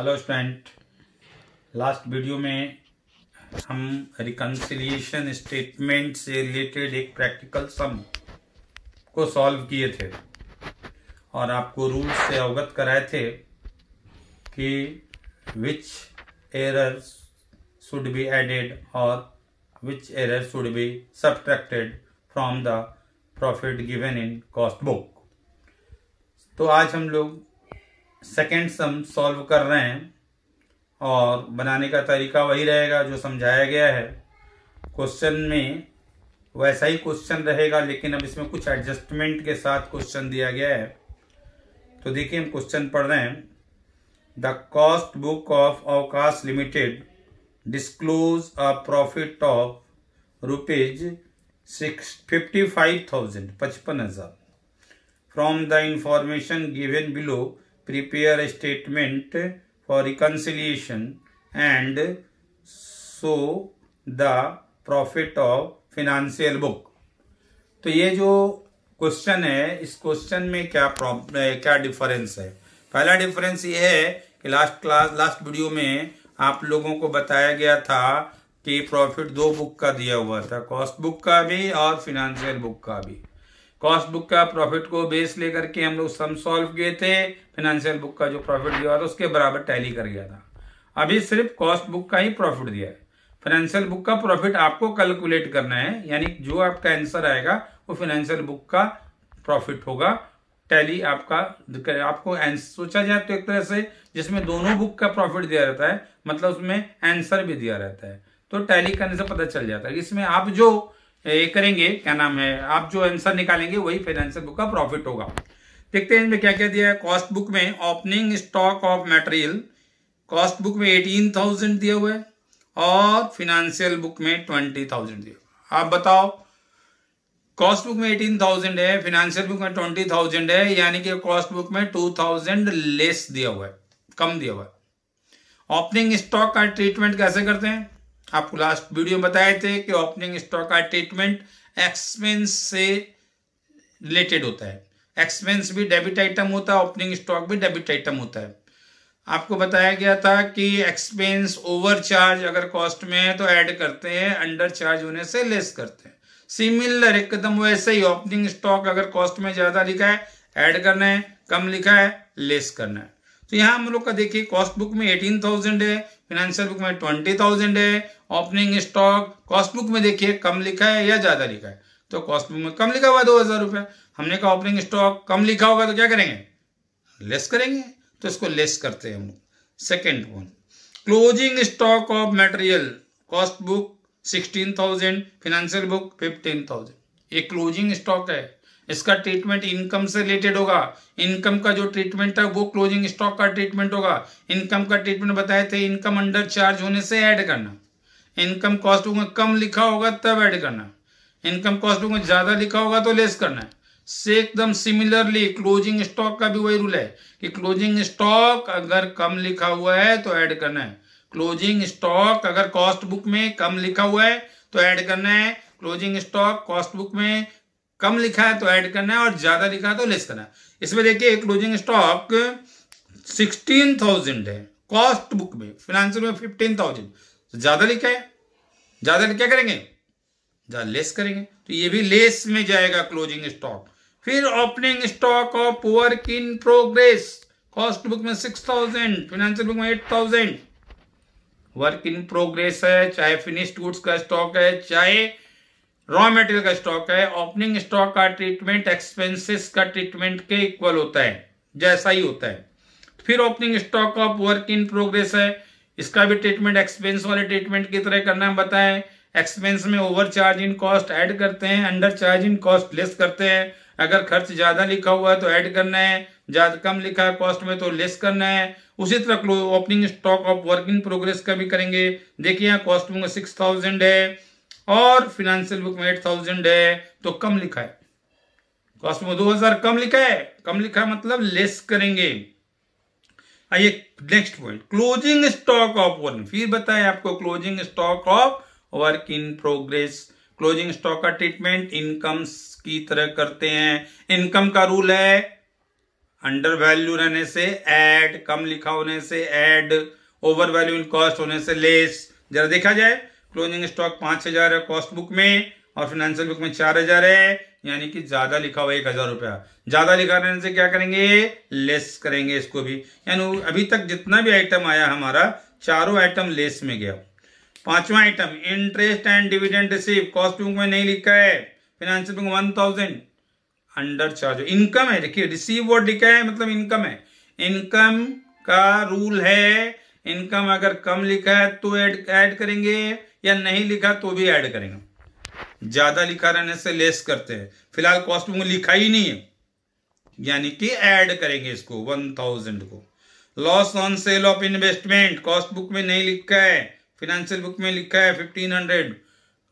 Hello student, last video में हम reconciliation statement से रिलेटेड एक प्रैक्टिकल सम को सॉल्व किए थे और आपको रूल्स से अवगत कराए थे कि which errors should be added और which error should be subtracted from the profit given in cost book. तो आज हम लोग सेकेंड सम सॉल्व कर रहे हैं और बनाने का तरीका वही रहेगा जो समझाया गया है। क्वेश्चन में वैसा ही क्वेश्चन रहेगा, लेकिन अब इसमें कुछ एडजस्टमेंट के साथ क्वेश्चन दिया गया है। तो देखिए, हम क्वेश्चन पढ़ रहे हैं। द कॉस्ट बुक ऑफ अवकाश limited disclose a profit of rupees 55,000 55,000 from the information given below. Prepare a statement for reconciliation and show the profit of financial book। तो ये जो क्वेश्चन है, इस क्वेश्चन में क्या डिफरेंस है? पहला डिफरेंस ये है कि लास्ट वीडियो में आप लोगों को बताया गया था कि प्रॉफिट दो बुक का दिया हुआ था, कॉस्ट बुक का भी और फिनेंशियल बुक का भी। कॉस्ट बुक का प्रॉफिट को बेस लेकर के हम लोग सम सॉल्व किए थे, फिनेंशियल बुक का जो प्रॉफिट दिया था उसके बराबर टैली कर गया था। अभी सिर्फ कॉस्ट बुक का ही प्रॉफिट दिया है। फिनेंशियल बुक का प्रॉफिट आपको कैलकुलेट करना है, यानी जो आपका आंसर आएगा वो फिनेंशियल बुक का प्रॉफिट होगा। टैली आपको सोचा जाए तो एक तरह से जिसमें दोनों बुक का प्रॉफिट दिया रहता है, मतलब उसमें आंसर भी दिया रहता है, तो टैली करने से पता चल जाता है। इसमें आप जो ये करेंगे, क्या नाम है, आप जो आंसर निकालेंगे वही फाइनेंशियल बुक का प्रॉफिट होगा। देखते हैं इनमें क्या क्या दिया है। कॉस्ट बुक में opening stock of material, cost book में 18,000 दिया हुआ है और फिनेंशियल बुक में 20,000 दिया हुआ है। आप बताओ, कॉस्ट बुक में 18,000 है, फिनेंशियल बुक में 20,000 है, यानी कि कॉस्ट बुक में 2,000 लेस दिया हुआ है, कम दिया हुआ है। ओपनिंग स्टॉक का ट्रीटमेंट कैसे करते हैं? आपको लास्ट वीडियो में बताए थे कि ओपनिंग स्टॉक का ट्रीटमेंट एक्सपेंस से रिलेटेड होता है। एक्सपेंस भी डेबिट आइटम होता है, ओपनिंग स्टॉक भी डेबिट आइटम होता है। आपको बताया गया था कि एक्सपेंस ओवर चार्ज अगर कॉस्ट में है तो ऐड करते हैं, अंडर चार्ज होने से लेस करते हैं। सिमिलर एकदम वैसे ही ओपनिंग स्टॉक अगर कॉस्ट में ज्यादा लिखा है ऐड करना है, कम लिखा है लेस करना है। तो यहाँ हम लोग का देखिए, कॉस्ट बुक में 18,000 है, फिनेंशियल बुक में 20,000 है। ओपनिंग स्टॉक कॉस्ट बुक में देखिए कम लिखा है या ज्यादा लिखा है, तो कॉस्ट बुक में कम लिखा हुआ है 2,000 रुपया। हमने कहा ओपनिंग स्टॉक कम लिखा होगा तो क्या करेंगे, लेस करेंगे, तो इसको लेस करते हैं हम लोग। Second one, closing stock of material, cost book 16,000, financial book 15,000। ये क्लोजिंग स्टॉक है, इसका ट्रीटमेंट इनकम से रिलेटेड होगा। इनकम का जो ट्रीटमेंट है वो क्लोजिंग स्टॉक का ट्रीटमेंट होगा। इनकम का ट्रीटमेंट बताए थे, इनकम अंडर चार्ज होने से ऐड करना। इनकम कॉस्ट बुक में कम लिखा होगा तब ऐड करना, इनकम कॉस्ट बुक में ज्यादा लिखा होगा तो लेस करना है। से एकदम सिमिलरली क्लोजिंग स्टॉक का भी वही रूल है कि क्लोजिंग स्टॉक अगर कम लिखा हुआ है तो ऐड करना है। क्लोजिंग स्टॉक अगर कॉस्ट बुक में कम लिखा हुआ है तो ऐड करना है। क्लोजिंग स्टॉक कॉस्ट बुक में कम लिखा है तो ऐड करना है और ज्यादा लिखा है तो लेस करना है। इसमें देखिए, क्लोजिंग स्टॉक 16,000 है कॉस्ट बुक में, फिनेंशियल में 15,000, ज्यादा लिखा है, ज्यादा क्या करेंगे, ज्यादा लेस करेंगे, तो ये भी लेस में जाएगा क्लोजिंग स्टॉक। फिर opening stock of work in progress, cost book में 6,000, फिनेंशियल बुक में 8,000। वर्क इन प्रोग्रेस है, चाहे फिनिश्ड गुड्स का स्टॉक है, चाहे रॉ मटेरियल का स्टॉक है। ओपनिंग स्टॉक का ट्रीटमेंट एक्सपेंसेस का ट्रीटमेंट के इक्वल होता है, जैसा ही होता है। फिर opening stock of work in progress है, इसका भी ट्रीटमेंट एक्सपेंस वाले ट्रीटमेंट की तरह करना है, बताएं। एक्सपेंस में over charge in cost add करते हैं, under charge in cost less करते हैं। अगर खर्च ज्यादा लिखा हुआ है तो ऐड करना है, ज्यादा कम लिखा है कॉस्ट में तो लेस करना है। उसी तरह opening stock of work in progress का भी करेंगे। देखिए, यहाँ कॉस्ट बुक में 6,000 है और फिनेंशियल बुक में 8,000 है, तो कम लिखा है। कॉस्ट में 2,000 कम लिखा है, कम लिखा है मतलब लेस करेंगे। आइए next point, closing stock of work. फिर बताएं आपको closing stock of work in progress. Closing stock का ट्रीटमेंट इनकम की तरह करते हैं। इनकम का रूल है अंडर वैल्यू रहने से ऐड, कम लिखा होने से add, over value in cost होने से लेस। जरा देखा जाए, क्लोजिंग स्टॉक 5000 है कॉस्ट बुक में और फाइनेंशियल बुक में 4000 है, यानी कि ज्यादा लिखा हुआ 1000 रुपया। ज्यादा लिखा रहने से क्या करेंगे, लेस करेंगे इसको भी। यानी अभी तक जितना भी आइटम आया हमारा, चारों आइटम लेस में गया। पांचवा item, interest and dividend receive, cost book में नहीं लिखा है, financial book 1000 under charge. Income है, देखिए रिसीव वर्ड लिखा है मतलब इनकम है। इनकम का रूल है, इनकम अगर कम लिखा है तो ऐड करेंगे या नहीं लिखा तो भी ऐड करेंगे। ज्यादा लिखा रहने से लेस करते हैं। फिलहाल कॉस्ट बुक में लिखा ही नहीं है, यानी कि ऐड करेंगे इसको 1000 को। Loss on sale of investment, cost book में नहीं लिखा है, फाइनेंशियल बुक में लिखा है 1500।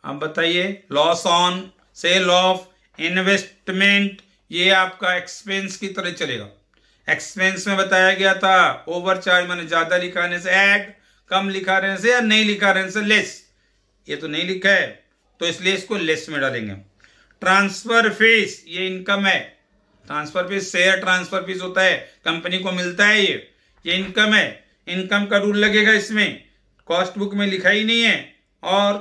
अब बताइए, loss on sale of investment, ये आपका एक्सपेंस की तरह चलेगा। एक्सपेंस में बताया गया था ओवरचार्ज माने ज्यादा लिखा रहने से ऐड, कम लिखा रहने से या नहीं लिखा रहने से लेस। ये तो नहीं लिखा है तो इसलिए इसको लेस में डालेंगे। ट्रांसफर फीस, ये इनकम है। Transfer fees share transfer fees होता है, कंपनी को मिलता है ये इनकम है। इनकम का रूल लगेगा इसमें, कॉस्ट बुक में लिखा ही नहीं है और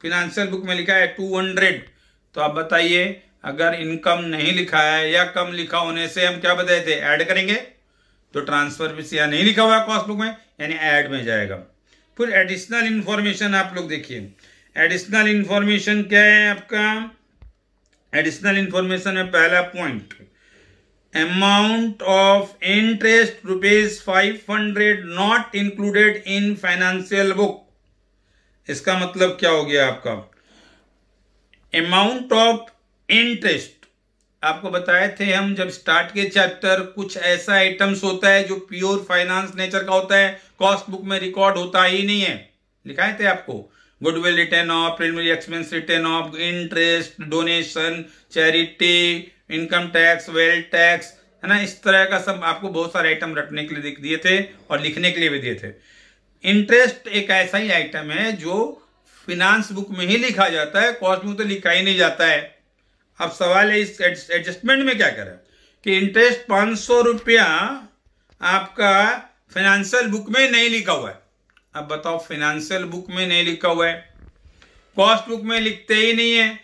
फाइनेंशियल बुक में लिखा है 200। तो आप बताइए, अगर इनकम नहीं लिखा है या कम लिखा होने से हम क्या बताए थे, ऐड करेंगे। तो ट्रांसफर फीस या नहीं लिखा हुआ है कॉस्ट बुक में, यानी ऐड में जाएगा। फिर एडिशनल इंफॉर्मेशन आप लोग देखिए, एडिशनल इंफॉर्मेशन क्या है आपका। एडिशनल इंफॉर्मेशन में पहला point, amount of interest ₹500 not included in financial book. इसका मतलब क्या हो गया आपका, अमाउंट ऑफ इंटरेस्ट। आपको बताए थे हम जब स्टार्ट के चैप्टर, कुछ ऐसा आइटम्स होता है जो प्योर फाइनेंस नेचर का होता है, कॉस्ट बुक में रिकॉर्ड होता ही नहीं है। लिखाए थे आपको, goodwill return of, preliminary expense return of, interest, donation, charity, income tax, wealth tax, है ना। इस तरह का सब आपको बहुत सारे आइटम रटने के लिए दिए थे और लिखने के लिए भी दिए थे। इंटरेस्ट एक ऐसा ही आइटम है जो फिनांस बुक में ही लिखा जाता है, कॉस्ट बुक तो लिखा ही नहीं जाता है। अब सवाल है इस एडजस्टमेंट में क्या करें कि इंटरेस्ट 500 रुपया आपका फाइनेंशियल बुक में नहीं लिखा हुआ है। अब बताओ, फाइनेंशियल बुक में नहीं लिखा हुआ है, कॉस्ट बुक में लिखते ही नहीं है,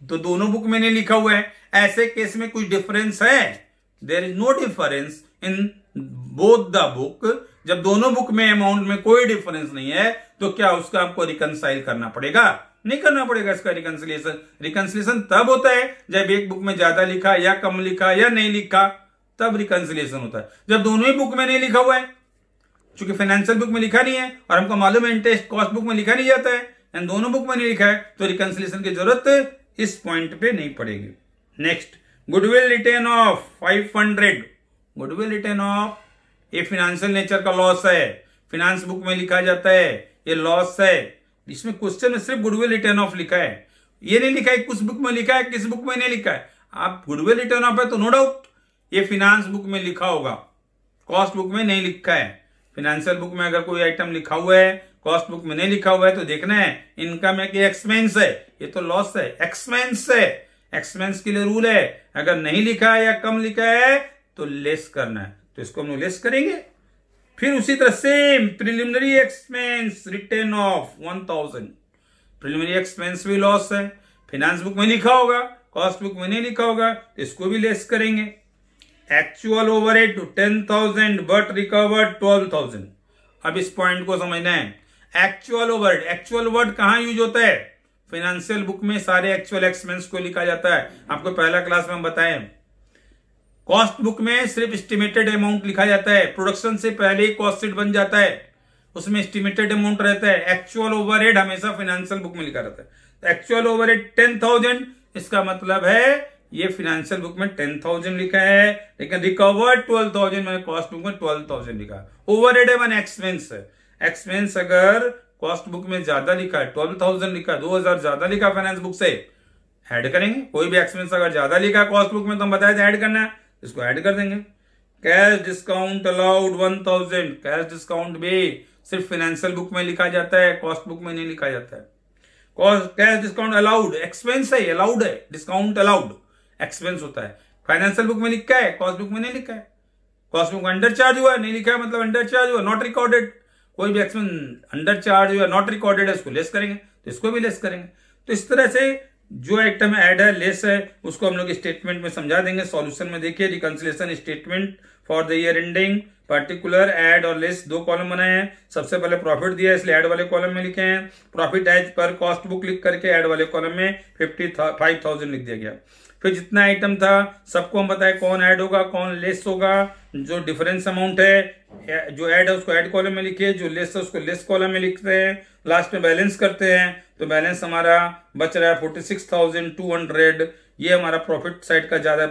तो दोनों बुक में नहीं लिखा हुआ है। ऐसे केस में कुछ डिफरेंस है? There is no difference in both the book. जब दोनों बुक में अमाउंट में कोई डिफरेंस नहीं है तो क्या उसका आपको रिकंसाइल करना पड़ेगा? नहीं करना पड़ेगा इसका रिकंसिलिएशन। रिकंसिलिएशन तब होता है जब एक बुक में ज्यादा लिखा या कम लिखा या नहीं लिखा, तब रिकंसिलिएशन होता है। जब दोनों ही बुक में नहीं लिखा हुआ है, क्योंकि फाइनेंशियल बुक में लिखा नहीं है और हमको मालूम है इंटरेस्ट कॉस्ट बुक में लिखा नहीं जाता है, एंड दोनों बुक में नहीं लिखा है, तो रिकंसिलिएशन की जरूरत इस पॉइंट पे नहीं पड़ेगी। Next, goodwill return of 500। Goodwill return of ये फाइनेंशियल नेचर का लॉस है, फाइनेंस बुक में लिखा जाता है, ये लॉस है। इसमें क्वेश्चन में सिर्फ गुडविल रिटर्न ऑफ लिखा है, ये नहीं लिखा है किस बुक में लिखा है किस बुक में नहीं लिखा है। आप गुडविल रिटर्न ऑफ है तो नो डाउट ये फाइनेंस बुक में लिखा होगा, कॉस्ट बुक में नहीं लिखा है। फाइनेंशियल बुक में अगर कोई आइटम लिखा हुआ है, कॉस्ट बुक में नहीं लिखा हुआ है, तो देखना है इनकम है कि एक्सपेंस है। ये तो लॉस है, एक्सपेंस है। एक्सपेंस के लिए रूल है, अगर नहीं लिखा है या कम लिखा है तो लेस करना है, तो इसको हम लेस करेंगे। फिर उसी तरह same preliminary expense return of 1000। Preliminary expense भी लॉस है, फाइनेंस बुक में लिखा होगा, कॉस्ट बुक में नहीं लिखा होगा, तो इसको भी लेस करेंगे। Actual overhead 10,000 but recovered 12,000। अब इस पॉइंट को समझना है, एक्चुअल ओवरहेड। एक्चुअल वर्ड कहां यूज होता है? फाइनेंशियल बुक में सारे एक्चुअल एक्सपेंस को लिखा जाता है, आपको पहला क्लास में हम बताएं। कॉस्ट बुक में सिर्फ एस्टिमेटेड अमाउंट लिखा जाता है, प्रोडक्शन से पहले ही कॉस्ट शीट बन जाता है, उसमें एस्टिमेटेड अमाउंट रहता है। एक्चुअल ओवरहेड हमेशा फाइनेंशियल बुक में लिखा रहता है। तो एक्चुअल ओवरहेड 10,000, इसका मतलब है ये फाइनेंशियल बुक में 10,000 लिखा है, लेकिन रिकवर्ड 12,000, मैंने कॉस्ट बुक में 12,000 लिखा है। ओवरहेड है मैंने एक्सपेंस है। एक्सपेंस अगर कॉस्ट बुक में ज्यादा लिखा है, 12,000 लिखा है, 2,000 ज्यादा लिखा फाइनेंस बुक से, ऐड करेंगे। कोई भी एक्सपेंस अगर ज्यादा लिखा है कॉस्ट बुक में तो हम बताए थे ऐड करना है, इसको ऐड कर देंगे। Cash discount allowed 1000। Cash discount भी सिर्फ फाइनेंशियल बुक में लिखा जाता है, कॉस्ट बुक में नहीं लिखा जाता है। कैश डिस्काउंट अलाउड एक्सपेंस है, अलाउड है, डिस्काउंट अलाउड एक्सपेंस होता है। फाइनेंशियल बुक में लिखा है, कॉस्ट बुक में नहीं लिखा है। कॉस्ट बुक में अंडर चार्ज हुआ नहीं लिखा है, मतलब अंडर चार्ज हुआ, नॉट रिकॉर्डेड। कोई भी एक्सपेंस अंडर चार्ज हुआ नॉट रिकॉर्डेड है, उसको लेस करेंगे, तो इसको भी लेस करेंगे। तो इस तरह से जो आइटम ऐड है, लेस है, उसको हम लोग स्टेटमेंट में समझा देंगे। सॉल्यूशन में देखिए, reconciliation statement for the year ending, particular, add और लेस, दो कॉलम बनाए हैं। सबसे पहले प्रॉफिट दिया है, इसलिए ऐड वाले कॉलम में लिखे हैं profit as per cost book लिख करके ऐड वाले कॉलम में 55,000 लिख दिया गया। फिर जितना आइटम था सबको हम बताए कौन ऐड होगा कौन लेस होगा। जो डिफरेंस अमाउंट है, जो ऐड है उसको ऐड कॉलम में लिखिए, जो लेस है उसको लेस कॉलम में लिखते हैं। लास्ट में बैलेंस करते हैं, तो बैलेंस हमारा बच रहा है 46,200। ये हमारा प्रॉफिट साइड का ज्यादा,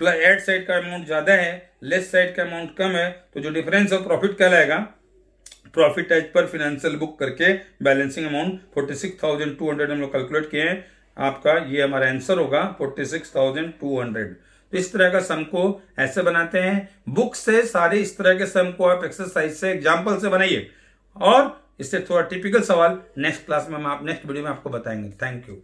ऐड साइड का अमाउंट ज्यादा है, लेस साइड का अमाउंट कम है, तो जो डिफरेंस है प्रॉफिट कहलाएगा। Profit as per financial book करके बैलेंसिंग अमाउंट 46,200 हम लोग कैलकुलेट किए हैं। आपका ये हमारा आंसर होगा 46,200। तो इस तरह का सम को ऐसे बनाते हैं। बुक से सारे इस तरह के सम को आप एक्सरसाइज से, एग्जाम्पल से बनाइए, और इससे थोड़ा टिपिकल सवाल नेक्स्ट क्लास में नेक्स्ट वीडियो में आपको बताएंगे। Thank you.